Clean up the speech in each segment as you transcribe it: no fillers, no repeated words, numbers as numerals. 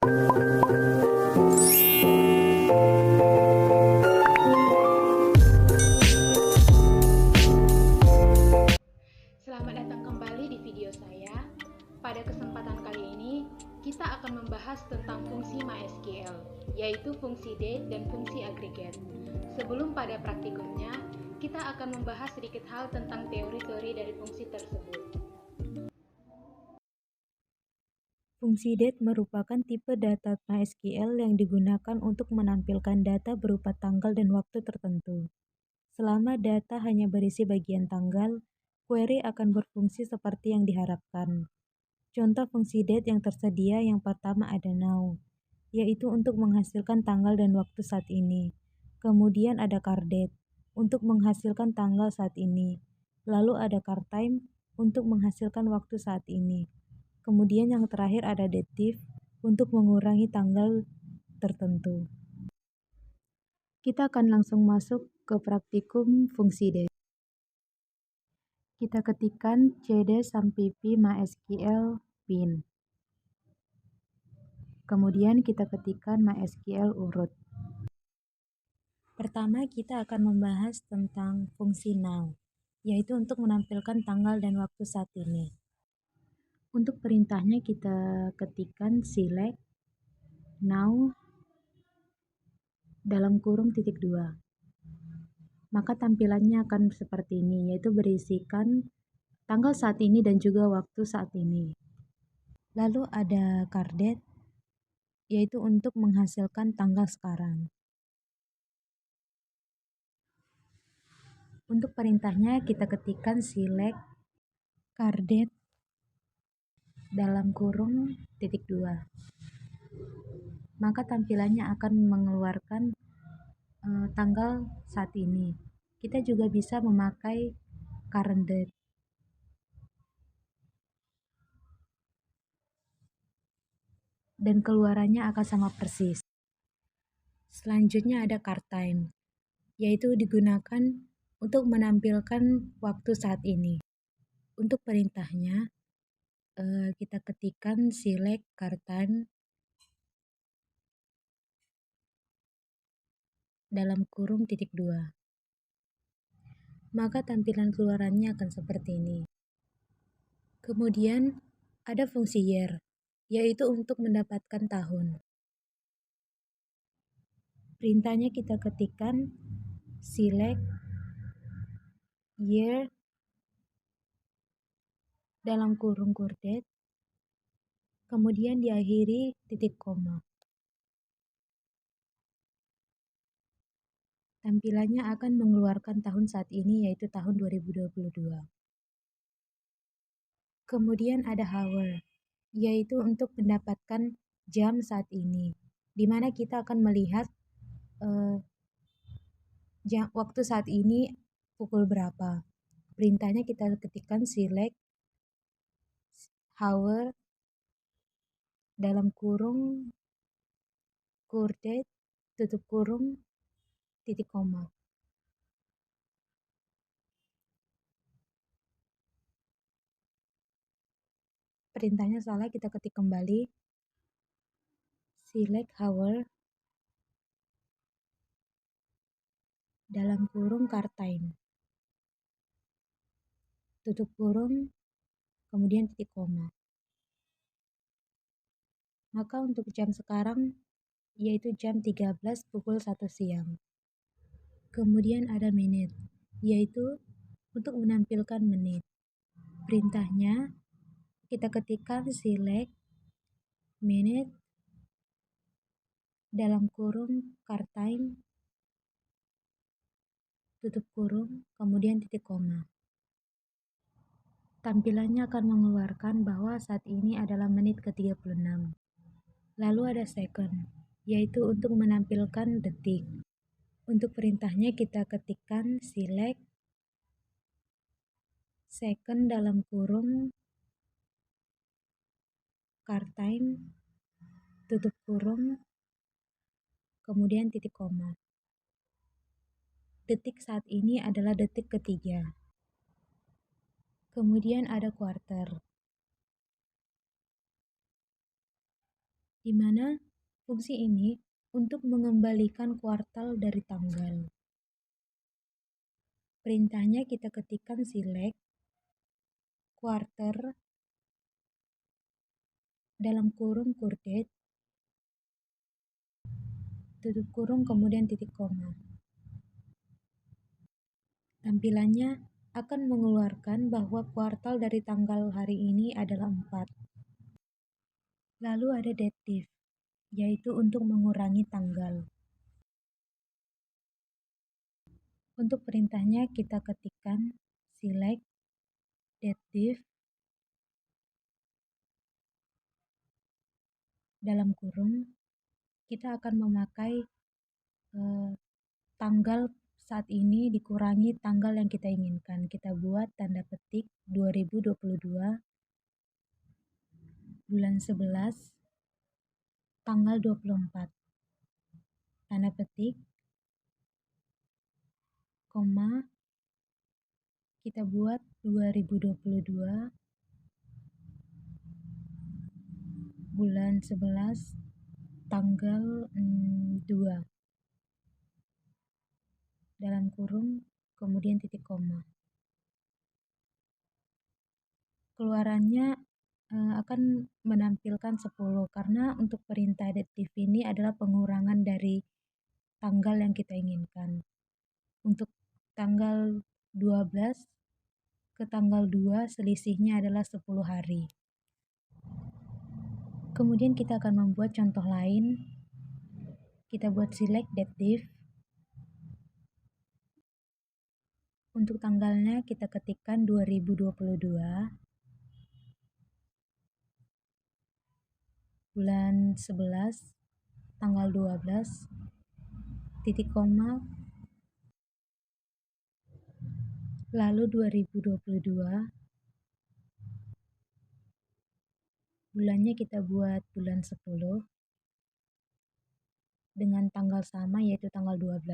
Selamat datang kembali di video saya. Pada kesempatan kali ini, kita akan membahas tentang fungsi MySQL, yaitu fungsi date dan fungsi aggregate. Sebelum pada praktikumnya, kita akan membahas sedikit hal tentang teori-teori dari fungsi tersebut. Fungsi date merupakan tipe data MySQL yang digunakan untuk menampilkan data berupa tanggal dan waktu tertentu. Selama data hanya berisi bagian tanggal, query akan berfungsi seperti yang diharapkan. Contoh fungsi date yang tersedia yang pertama ada now, yaitu untuk menghasilkan tanggal dan waktu saat ini. Kemudian ada cardDate, untuk menghasilkan tanggal saat ini. Lalu ada cardTime, untuk menghasilkan waktu saat ini. Kemudian yang terakhir ada dative, untuk mengurangi tanggal tertentu. Kita akan langsung masuk ke praktikum fungsi date. Kita ketikkan cd sampai p mysql bin. Kemudian kita ketikkan mysql urut. Pertama kita akan membahas tentang fungsi now, yaitu untuk menampilkan tanggal dan waktu saat ini. Untuk perintahnya kita ketikkan select now dalam kurung titik 2. Maka tampilannya akan seperti ini, yaitu berisikan tanggal saat ini dan juga waktu saat ini. Lalu ada cardDate, yaitu untuk menghasilkan tanggal sekarang. Untuk perintahnya kita ketikkan select cardDate dalam kurung titik 2. Maka tampilannya akan mengeluarkan tanggal saat ini. Kita juga bisa memakai current date. Dan keluarannya akan sama persis. Selanjutnya ada cardTime, yaitu digunakan untuk menampilkan waktu saat ini. Untuk perintahnya, kita ketikkan select cardTime dalam kurung titik 2. Maka tampilan keluarannya akan seperti ini. Kemudian ada fungsi year, yaitu untuk mendapatkan tahun. Perintahnya kita ketikkan select year dalam kurung quoted, kemudian diakhiri titik koma. Tampilannya akan mengeluarkan tahun saat ini, yaitu tahun 2022. Kemudian ada hour, yaitu untuk mendapatkan jam saat ini, di mana kita akan melihat waktu saat ini pukul berapa. Perintahnya kita ketikkan select hour dalam kurung quoted tutup kurung titik koma. Perintahnya salah, kita ketik kembali select hour dalam kurung cardTime tutup kurung kemudian titik koma. Maka untuk jam sekarang yaitu jam 13 pukul 1 siang. Kemudian ada menit, yaitu untuk menampilkan menit. Perintahnya kita ketikkan select minute dalam kurung cardTime tutup kurung kemudian titik koma. Tampilannya akan mengeluarkan bahwa saat ini adalah menit ke-36. Lalu ada second, yaitu untuk menampilkan detik. Untuk perintahnya kita ketikkan select second dalam kurung cardTime tutup kurung kemudian titik koma. Detik saat ini adalah detik ketiga. Kemudian ada quarter, di mana fungsi ini untuk mengembalikan kuartal dari tanggal. Perintahnya kita ketikkan select quarter dalam kurung coordinate tutup kurung kemudian titik koma. Tampilannya akan mengeluarkan bahwa kuartal dari tanggal hari ini adalah 4. Lalu ada dative, yaitu untuk mengurangi tanggal. Untuk perintahnya kita ketikkan select dative dalam kurung, kita akan memakai tanggal saat ini dikurangi tanggal yang kita inginkan. Kita buat tanda petik 2022 bulan 11 tanggal 24. Tanda petik, koma, kita buat 2022 bulan 11 tanggal 2 dalam kurung kemudian titik koma. Keluarannya akan menampilkan 10 karena untuk perintah dative ini adalah pengurangan dari tanggal yang kita inginkan. Untuk tanggal 12 ke tanggal 2 selisihnya adalah 10 hari. Kemudian kita akan membuat contoh lain. Kita buat select dative. Untuk tanggalnya kita ketikkan 2022 bulan 11 tanggal 12 titik koma lalu 2022 bulannya kita buat bulan 10 dengan tanggal sama yaitu tanggal 12.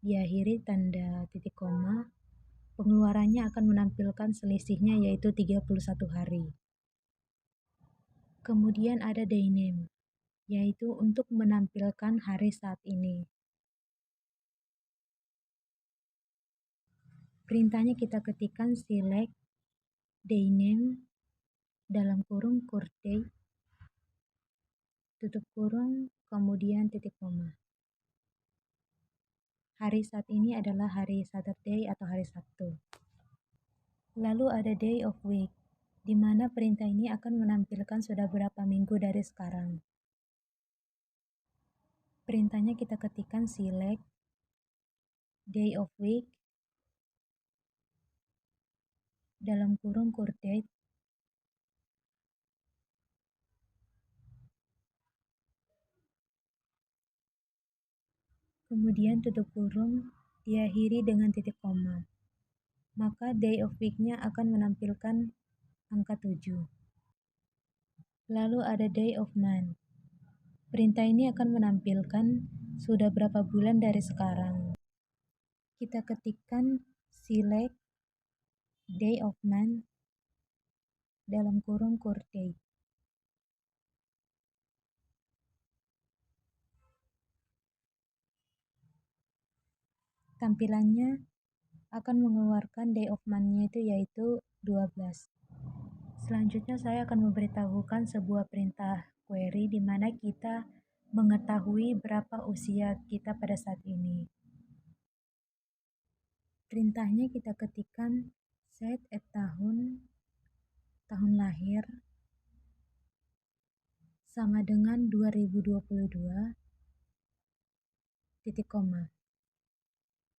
Diakhiri tanda titik koma, pengeluarannya akan menampilkan selisihnya yaitu 31 hari. Kemudian ada day name, yaitu untuk menampilkan hari saat ini. Perintahnya kita ketikkan select day name dalam kurung coordinate tutup kurung kemudian titik koma. Hari saat ini adalah hari Saturday atau hari Sabtu. Lalu ada day of week, di mana perintah ini akan menampilkan sudah berapa minggu dari sekarang. Perintahnya kita ketikkan select day of week dalam kurung coordinate kemudian tutup kurung diakhiri dengan titik koma. Maka day of week-nya akan menampilkan angka 7. Lalu ada day of month. Perintah ini akan menampilkan sudah berapa bulan dari sekarang. Kita ketikkan select day of month dalam kurung coordinate. Tampilannya akan mengeluarkan day of month-nya itu yaitu 12. Selanjutnya saya akan memberitahukan sebuah perintah query di mana kita mengetahui berapa usia kita pada saat ini. Perintahnya kita ketikkan set at tahun lahir sama dengan 2022 titik koma.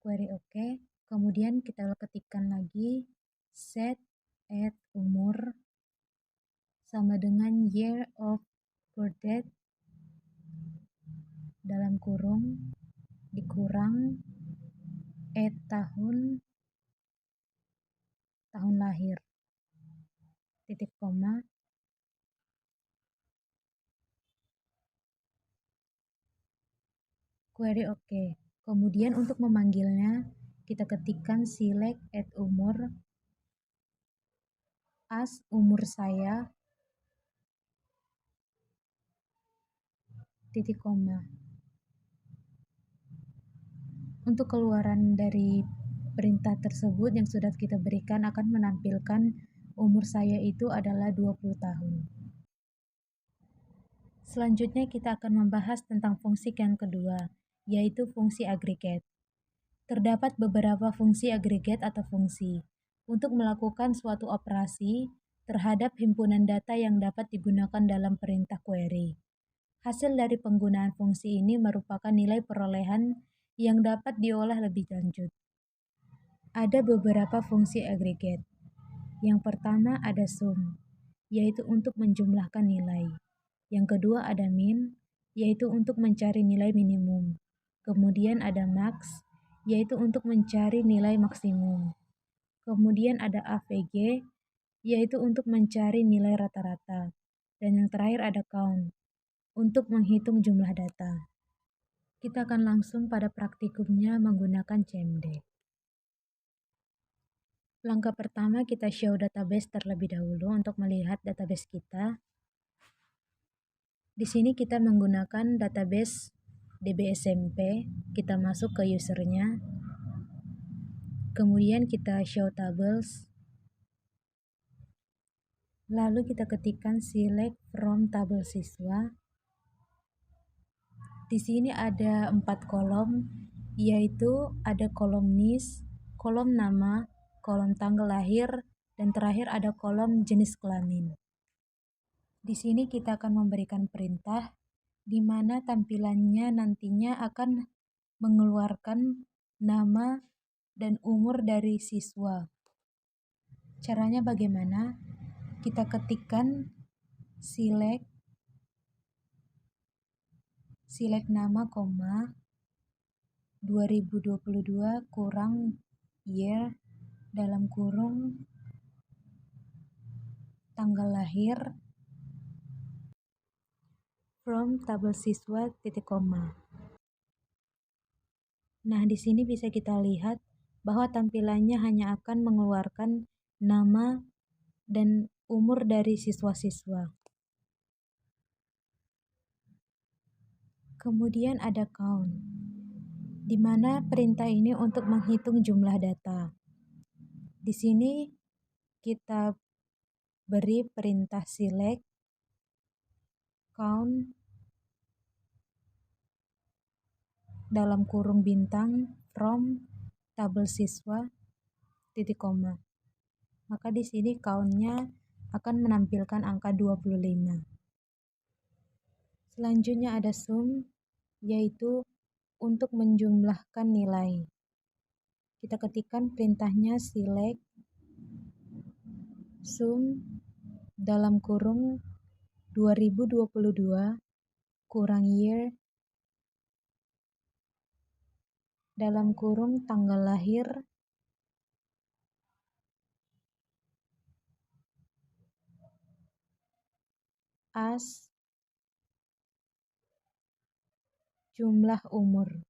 Query oke. Kemudian kita ketikkan lagi set at umur sama dengan year of birth dalam kurung dikurang at tahun lahir titik koma. Query oke. Kemudian untuk memanggilnya kita ketikkan select at umur as umur saya titik koma. Untuk keluaran dari perintah tersebut yang sudah kita berikan akan menampilkan umur saya itu adalah 20 tahun. Selanjutnya kita akan membahas tentang fungsi yang kedua, yaitu fungsi agregat. Terdapat beberapa fungsi agregat atau fungsi untuk melakukan suatu operasi terhadap himpunan data yang dapat digunakan dalam perintah query. Hasil dari penggunaan fungsi ini merupakan nilai perolehan yang dapat diolah lebih lanjut. Ada beberapa fungsi agregat. Yang pertama ada sum, yaitu untuk menjumlahkan nilai. Yang kedua ada min, yaitu untuk mencari nilai minimum. Kemudian ada max, yaitu untuk mencari nilai maksimum. Kemudian ada AVG, yaitu untuk mencari nilai rata-rata. Dan yang terakhir ada count, untuk menghitung jumlah data. Kita akan langsung pada praktikumnya menggunakan CMD. Langkah pertama kita show database terlebih dahulu untuk melihat database kita. Di sini kita menggunakan database DBSMP, kita masuk ke usernya. Kemudian kita show tables. Lalu kita ketikkan select from table siswa. Di sini ada 4 kolom, yaitu ada kolom NIS, kolom nama, kolom tanggal lahir, dan terakhir ada kolom jenis kelamin. Di sini kita akan memberikan perintah di mana tampilannya nantinya akan mengeluarkan nama dan umur dari siswa. Caranya bagaimana? Kita ketikkan select nama, 2022 kurang year dalam kurung tanggal lahir from tabel siswa titik koma. Nah, di sini bisa kita lihat bahwa tampilannya hanya akan mengeluarkan nama dan umur dari siswa-siswa. Kemudian ada count, di mana perintah ini untuk menghitung jumlah data. Di sini kita beri perintah select count dalam kurung bintang from tabel siswa titik koma. Maka di sini count-nya akan menampilkan angka 25. Selanjutnya ada sum, yaitu untuk menjumlahkan nilai. Kita ketikkan perintahnya select sum dalam kurung 2022 kurang year dalam kurung tanggal lahir as jumlah umur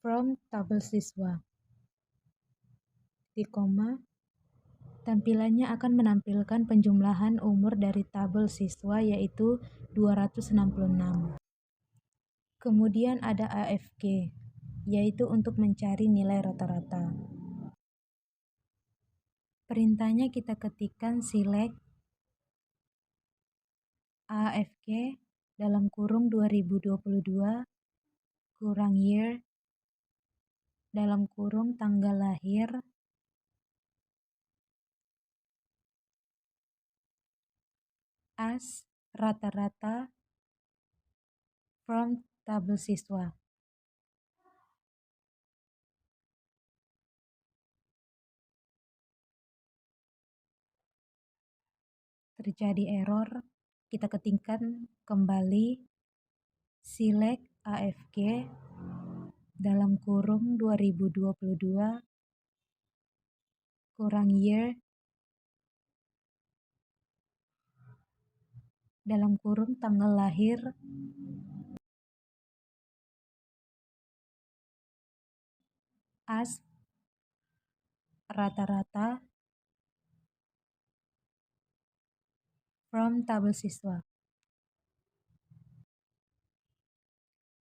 from tabel siswa di koma. Tampilannya akan menampilkan penjumlahan umur dari tabel siswa yaitu 266. Kemudian ada AFG, yaitu untuk mencari nilai rata-rata. Perintahnya kita ketikkan select AFG dalam kurung 2022 kurang year dalam kurung tanggal lahir as rata-rata from tabel siswa. Terjadi error, kita ketikkan kembali select AFG dalam kurung 2022 kurang year dalam kurung tanggal lahir as rata-rata from tabel siswa.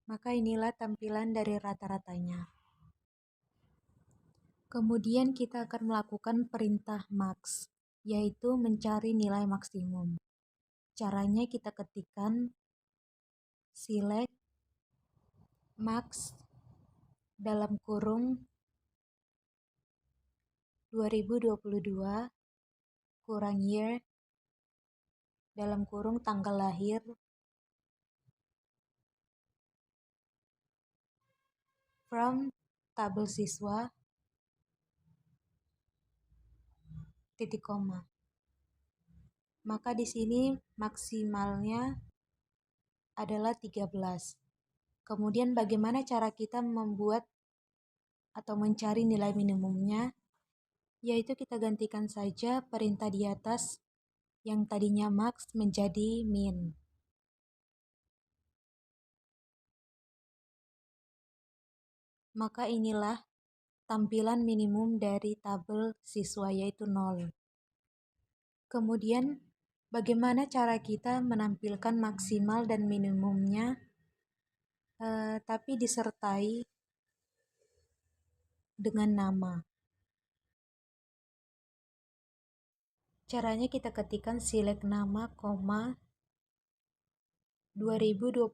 Maka inilah tampilan dari rata-ratanya. Kemudian kita akan melakukan perintah max, yaitu mencari nilai maksimum. Caranya kita ketikkan select max dalam kurung 2022 kurang year dalam kurung tanggal lahir from tabel siswa titik koma. Maka di sini maksimalnya adalah 13. Kemudian bagaimana cara kita membuat atau mencari nilai minimumnya? Yaitu kita gantikan saja perintah di atas yang tadinya max menjadi min. Maka inilah tampilan minimum dari tabel siswa, yaitu 0. Kemudian bagaimana cara kita menampilkan maksimal dan minimumnya, tapi disertai dengan nama. Caranya kita ketikkan select nama, 2022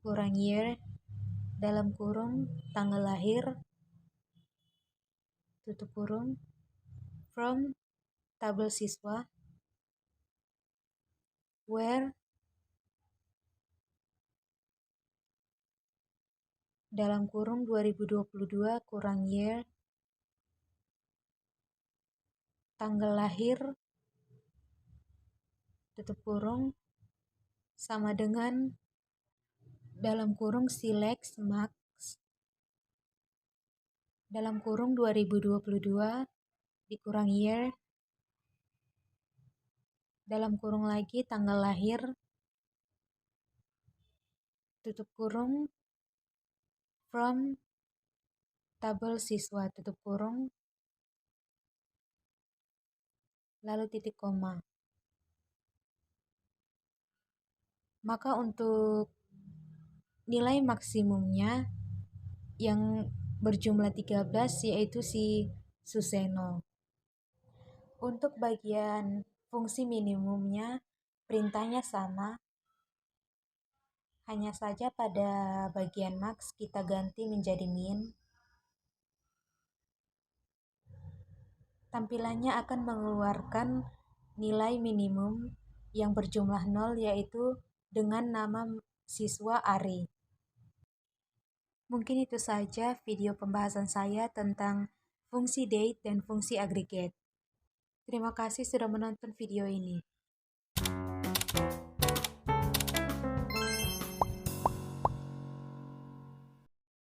kurang year dalam kurung tanggal lahir tutup kurung from tabel siswa where dalam kurung 2022 kurang year tanggal lahir tutup kurung sama dengan dalam kurung select max dalam kurung 2022 dikurang year dalam kurung lagi tanggal lahir tutup kurung from tabel siswa tutup kurung lalu titik koma. Maka untuk nilai maksimumnya yang berjumlah 13 yaitu si Suseno. Untuk bagian fungsi minimumnya perintahnya sama, hanya saja pada bagian max kita ganti menjadi min. Tampilannya akan mengeluarkan nilai minimum yang berjumlah 0 yaitu dengan nama siswa Ari. Mungkin itu saja video pembahasan saya tentang fungsi date dan fungsi aggregate. Terima kasih sudah menonton video ini.